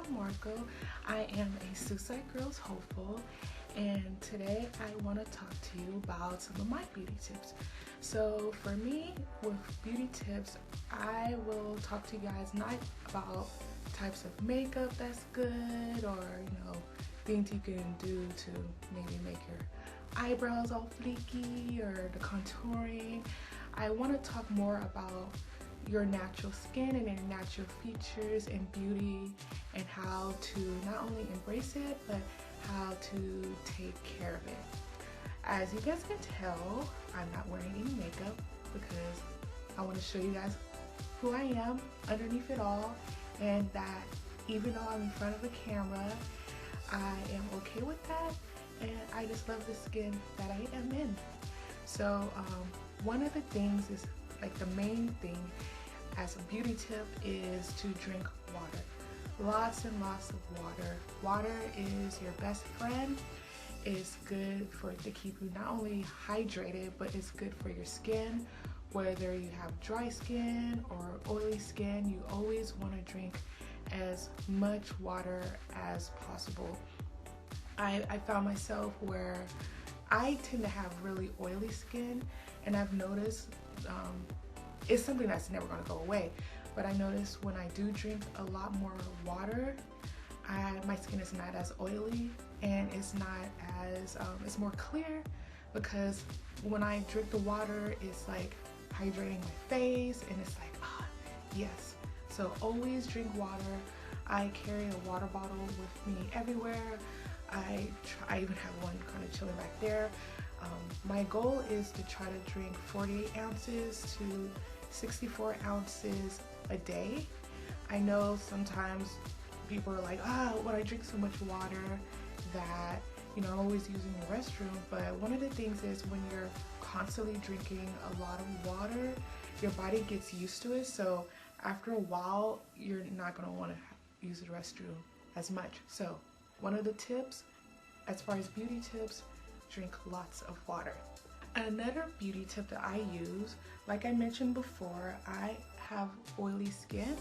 Marco. I am a Suicide Girls hopeful, and today I want to talk to you about some of my beauty tips. So for me, with beauty tips, I will talk to you guys not about types of makeup that's good or things you can do to maybe make your eyebrows all fleeky or the contouring. I want to talk more about your natural skin and your natural features and beauty, and how to not only embrace it but how to take care of it. As you guys can tell, I'm not wearing any makeup because I want to show you guys who I am underneath it all, and that even though I'm in front of a camera, I am okay with that, and I just love the skin that I am in. So one of the things is, like, the main thing as a beauty tip is to drink water. Lots and lots of water. Water is your best friend. It's good to keep you not only hydrated, but it's good for your skin. Whether you have dry skin or oily skin, you always want to drink as much water as possible. I found myself where I tend to have really oily skin, and I've noticed it's something that's never going to go away, but I notice when I do drink a lot more water, my skin is not as oily, and it's not as it's more clear, because when I drink the water, it's like hydrating my face, and it's like, yes. So always drink water. I carry a water bottle with me everywhere. I even have one kind of chilling back there. My goal is to try to drink 48 ounces to 64 ounces a day. I know sometimes people are like, when I drink so much water that, I'm always using the restroom. But one of the things is, when you're constantly drinking a lot of water, your body gets used to it. So after a while, you're not going to want to use the restroom as much. So one of the tips, as far as beauty tips, drink lots of water. Another beauty tip that I use, like I mentioned before, I have oily skin.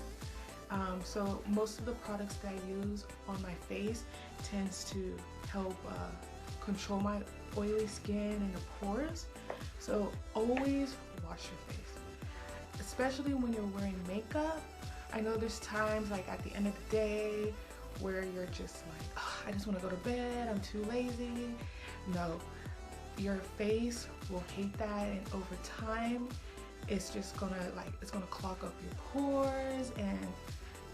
So most of the products that I use on my face tends to help control my oily skin and the pores. So always wash your face, especially when you're wearing makeup. I know there's times, like at the end of the day, where you're just like, I just want to go to bed, I'm too lazy. No, your face will hate that, and over time it's just gonna clog up your pores, and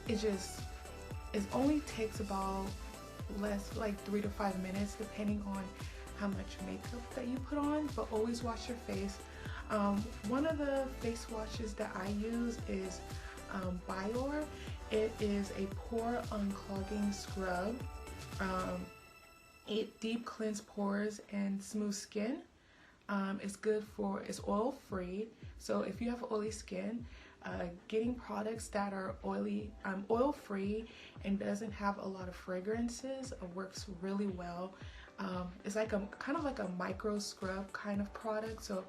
it only takes about like 3 to 5 minutes depending on how much makeup that you put on. But always wash your face. One of the face washes that I use is Biore. It is a pore unclogging scrub. It deep cleans pores and smooth skin. It's oil free. So if you have oily skin, getting products that are oil free and doesn't have a lot of fragrances works really well. It's like kind of like a micro scrub kind of product. So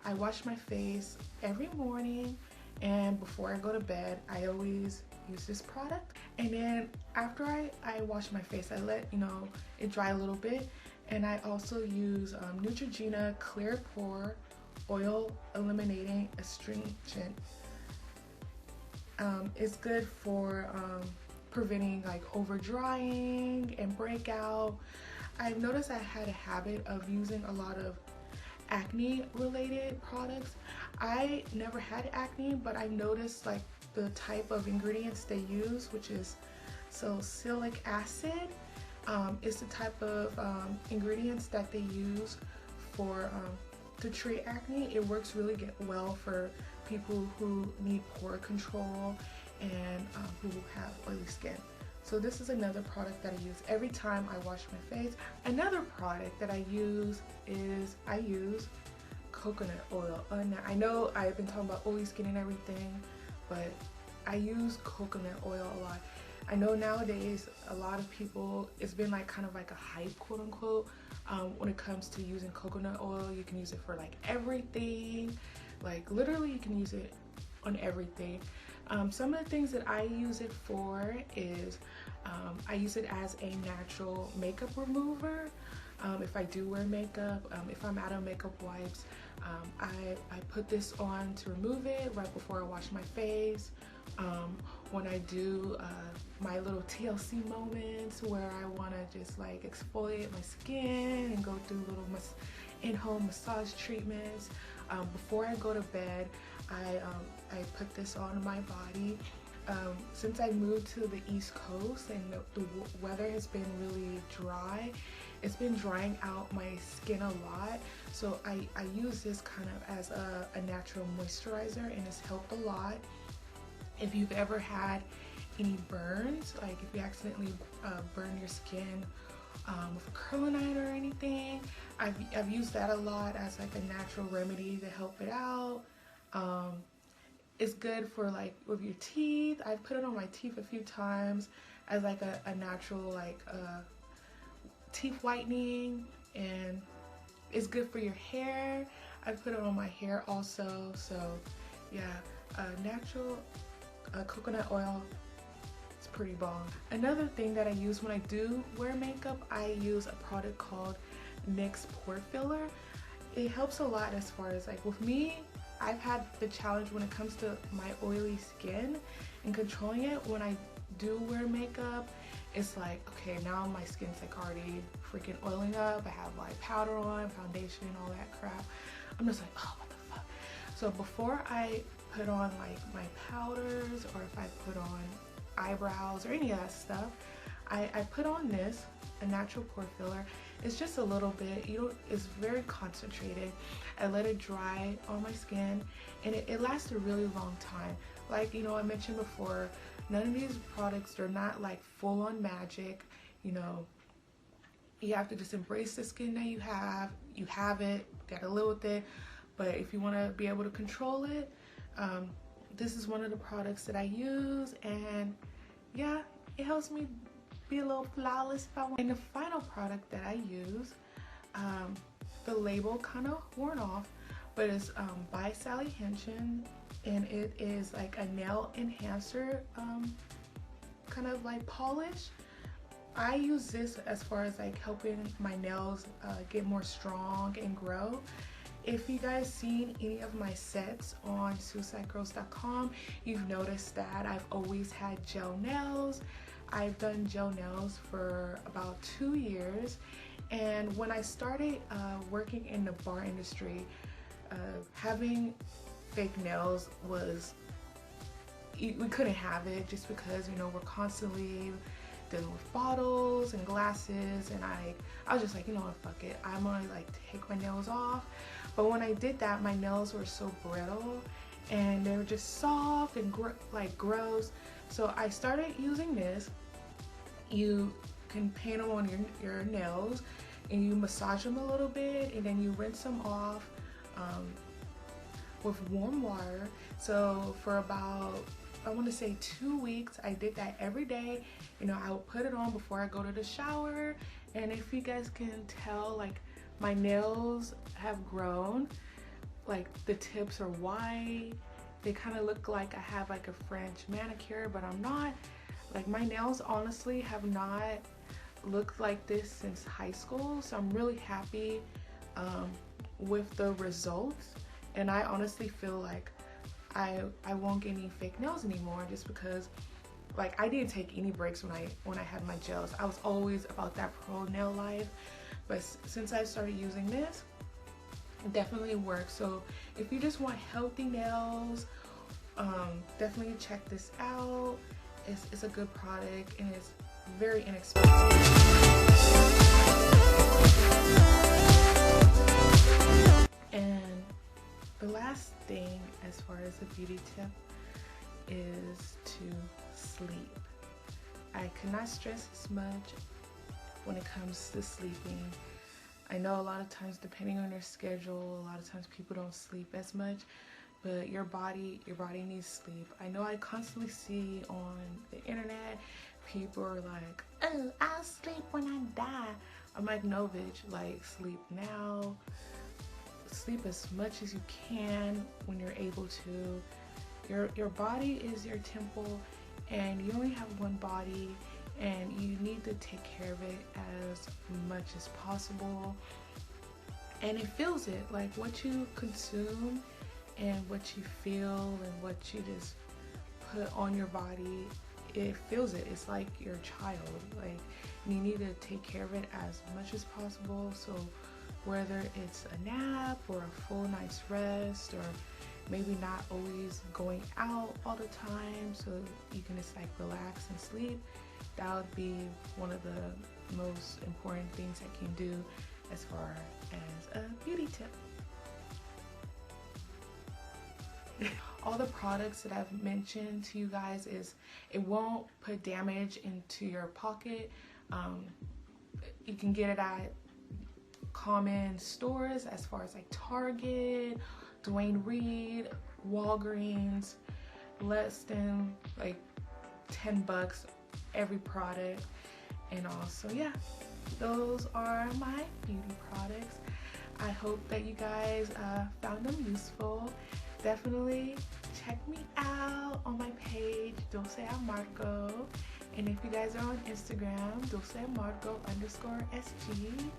I wash my face every morning, and before I go to bed, I always use this product. And then after I wash my face, I let it dry a little bit, and I also use Neutrogena Clear Pore Oil Eliminating Astringent. It's good for preventing like over drying and breakout. I've noticed I had a habit of using a lot of acne related products. I never had acne, but I noticed like the type of ingredients they use, which is salicylic acid, is the type of ingredients that they use to treat acne. It works really well for people who need pore control and who have oily skin. So this is another product that I use every time I wash my face. Another product that I use is coconut oil. Now, I know I've been talking about oily skin and everything, but I use coconut oil a lot. I know nowadays a lot of people, it's been like kind of like a hype, quote unquote, when it comes to using coconut oil. You can use it for like everything. Like literally you can use it on everything. Some of the things that I use it for is I use it as a natural makeup remover. If I do wear makeup, if I'm out of makeup wipes, I put this on to remove it right before I wash my face. When I do my little TLC moments where I want to just like exfoliate my skin and go through little in-home massage treatments. Before I go to bed, I put this on my body. Since I moved to the East Coast and the weather has been really dry, it's been drying out my skin a lot. So I use this kind of as a natural moisturizer, and it's helped a lot. If you've ever had any burns, like if you accidentally burn your skin with a curling or anything, I've used that a lot as like a natural remedy to help it out. It's good for like with your teeth. I've put it on my teeth a few times as like a natural like teeth whitening, and it's good for your hair. I put it on my hair also. So yeah, natural coconut oil, it's pretty bomb. Another thing that I use when I do wear makeup, I use a product called NYX Pore Filler. It helps a lot as far as like with me, I've had the challenge when it comes to my oily skin and controlling it. When I do wear makeup, it's like, okay, now my skin's like already freaking oiling up. I have like powder on, foundation, all that crap. I'm just like, oh, what the fuck? So before I put on like my powders, or if I put on eyebrows or any of that stuff, I put on this, a natural pore filler. It's just a little bit, it's very concentrated. I let it dry on my skin, and it lasts a really long time. Like, I mentioned before, none of these products, they're not like full-on magic. You have to just embrace the skin that you have it, gotta live with it. But if you want to be able to control it, this is one of the products that I use, and yeah, it helps me be a little flawless if I want. And the final product that I use, the label kind of worn off, but it's by Sally Hansen, and it is like a nail enhancer kind of like polish. I use this as far as like helping my nails get more strong and grow. If you guys seen any of my sets on suicidegirls.com, you've noticed that I've always had gel nails. I've done gel nails for about 2 years, and when I started working in the bar industry, having fake nails we couldn't have it, just because we're constantly dealing with bottles and glasses, and I was just like, fuck it, I'm gonna like take my nails off. But when I did that, my nails were so brittle and they were just soft and gross. So I started using this. You can paint them on your nails, and you massage them a little bit, and then you rinse them off with warm water. So for about, I want to say 2 weeks, I did that every day. I would put it on before I go to the shower, and if you guys can tell, like, my nails have grown, like the tips are white. They kind of look like I have like a French manicure, but I'm not. Like, my nails honestly have not looked like this since high school, so I'm really happy with the results. And I honestly feel like I won't get any fake nails anymore, just because like I didn't take any breaks when I had my gels. I was always about that pro nail life, but since I started using this, it definitely works. So if you just want healthy nails, definitely check this out. It's a good product, and it's very inexpensive. And the last thing as far as a beauty tip is to sleep. I cannot stress this much when it comes to sleeping. I know a lot of times, depending on your schedule, a lot of times people don't sleep as much, but your body needs sleep. I know I constantly see on the internet, people are like, oh, I'll sleep when I die. I'm like, no bitch, like, sleep now. Sleep as much as you can when you're able to. Your body is your temple, and you only have one body, and you need to take care of it as much as possible. And it feels it, like what you consume and what you feel and what you just put on your body, it feels it. It's like your child, like you need to take care of it as much as possible. So whether it's a nap or a full night's rest, or maybe not always going out all the time so you can just like relax and sleep, that would be one of the most important things I can do as far as a beauty tip. All the products that I've mentioned to you guys, it won't put damage into your pocket. You can get it at common stores as far as like Target, Duane Reade, Walgreens, less than like $10 every product. And also, yeah, those are my beauty products. I hope that you guys found them useful. Definitely check me out on my page, Dulce Amargo. And if you guys are on Instagram, DulceAmargo_SG.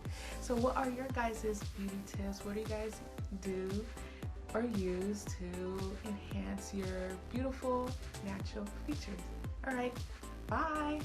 So what are your guys' beauty tips? What do you guys do or use to enhance your beautiful natural features? All right, bye.